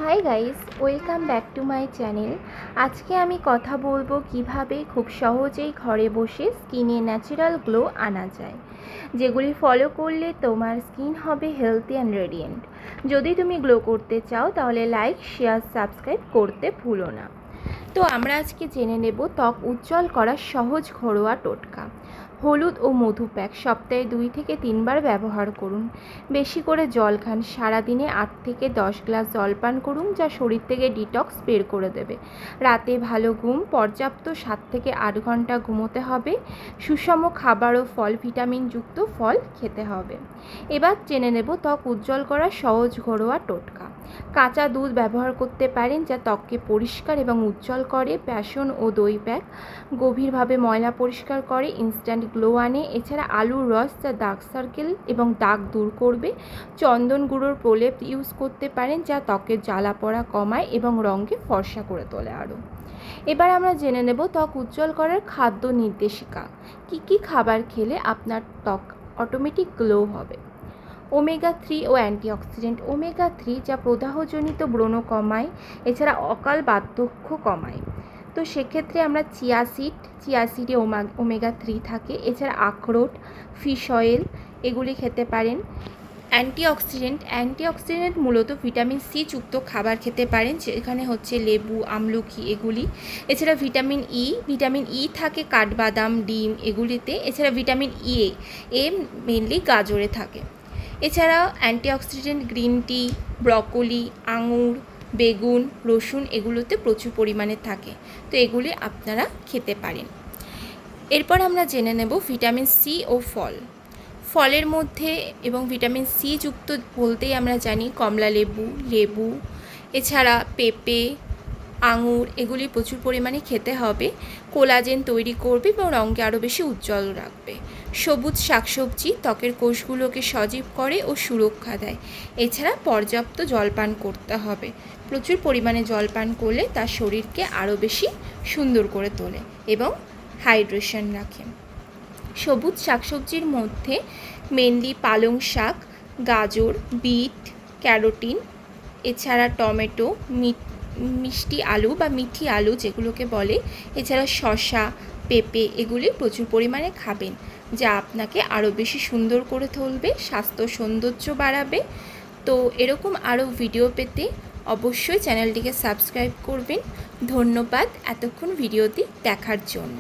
Hi guys, welcome back to my channel. আজকে আমি কথা বলবো কিভাবে খুব সহজেই ঘরে বসে স্কিনে ন্যাচারাল গ্লো আনা যায়, যেগুলি ফলো করলে তোমার স্কিন হবে হেলদি অ্যান্ড রেডিয়েন্ট। যদি তুমি গ্লো করতে চাও তাহলে লাইক, শেয়ার, সাবস্ক্রাইব করতে ভুলো না। তো আমরা আজকে জেনে নেব ত্বক উজ্জ্বল করার সহজ ঘরোয়া টোটকা। হলুদ ও মধু প্যাক সপ্তাহে 2 থেকে 3 বার ব্যবহার করুন। বেশি করে জল খান, সারাদিনে 8 থেকে 10 গ্লাস জল পান করুন, যা শরীর থেকে ডিটক্স বের করে দেবে। রাতে ভালো ঘুম, পর্যাপ্ত 7 থেকে 8 ঘন্টা ঘুমোতে হবে। সুষম খাবার ও ফল, ভিটামিনযুক্ত ফল খেতে হবে। এবার জেনে নেব ত্বক উজ্জ্বল করার সহজ ঘরোয়া টোটকা। কাঁচা দুধ ব্যবহার করতে পারেন, যা ত্বককে পরিষ্কার এবং উজ্জ্বল করে। বেসন ও দই প্যাক গভীরভাবে ময়লা পরিষ্কার করে, ইনস্ট্যান্ট গ্লো আনে। এছাড়া আলুর রস, যা ডার্ক সার্কেল এবং দাগ দূর করবে। চন্দন গুঁড়োর প্রলেপ ইউজ করতে পারেন, যা ত্বকের জ্বালা পোড়া কমায় এবং রঙকে ফর্সা করে তোলে আরও। এবার আমরা জেনে নেব ত্বক উজ্জ্বল করার খাদ্য নির্দেশিকা। কী খাবার খেলে আপনার ত্বক অটোমেটিক গ্লো হবে। ওমেগা-3 ও অ্যান্টিঅক্সিডেন্ট। ওমেগা-3 যা প্রদাহজনিত ব্রণ কমায়, এছাড়া অকাল বার্ধক্য কমায়। তো সেক্ষেত্রে আমরা চিয়া সিডে ওমেগা-3 থাকে। এছাড়া আখরোট, ফিশ অয়েল এগুলি খেতে পারেন। অ্যান্টিঅক্সিডেন্ট মূলত ভিটামিন সি যুক্ত খাবার খেতে পারেন, যেখানে হচ্ছে লেবু, আমলকি এগুলি। এছাড়া ভিটামিন ই থাকে কাঠবাদাম, ডিম এগুলিতে। এছাড়া ভিটামিন এ মেনলি গাজরে থাকে। এছাড়াও অ্যান্টিঅক্সিডেন্ট গ্রিন টি, ব্রকোলি, আঙুর, বেগুন, রসুন এগুলোতে প্রচুর পরিমাণে থাকে। তো এগুলি আপনারা খেতে পারেন। এরপর আমরা জেনে নেব ভিটামিন সি ও ফল। ফলের মধ্যে এবং ভিটামিন সি যুক্ত বলতেই আমরা জানি কমলা লেবু, এছাড়া পেঁপে, আঙুর এগুলি প্রচুর পরিমাণে খেতে হবে। কোলাজেন তৈরি করবে এবং রঙকে আরও বেশি উজ্জ্বল রাখবে। সবুজ শাকসবজি ত্বকের কোষগুলোকে সজীব করে ও সুরক্ষা দেয়। এছাড়া পর্যাপ্ত জলপান করতে হবে। প্রচুর পরিমাণে জলপান করলে তার শরীরকে আরও বেশি সুন্দর করে তোলে এবং হাইড্রেশন রাখে। সবুজ শাকসবজির মধ্যে মেনলি পালং শাক, গাজর, বিট, ক্যারোটিন, এছাড়া টমেটো, মিষ্টি আলু বা মিঠি আলু যেগুলোকে বলে, এছাড়া শসা, পেঁপে এগুলি প্রচুর পরিমাণে খাবেন, যা আপনাকে আরও বেশি সুন্দর করে তুলবে, স্বাস্থ্য সৌন্দর্য বাড়াবে। তো এরকম আরও ভিডিও পেতে অবশ্যই চ্যানেলটিকে সাবস্ক্রাইব করবেন। ধন্যবাদ এতক্ষণ ভিডিওটি দেখার জন্য।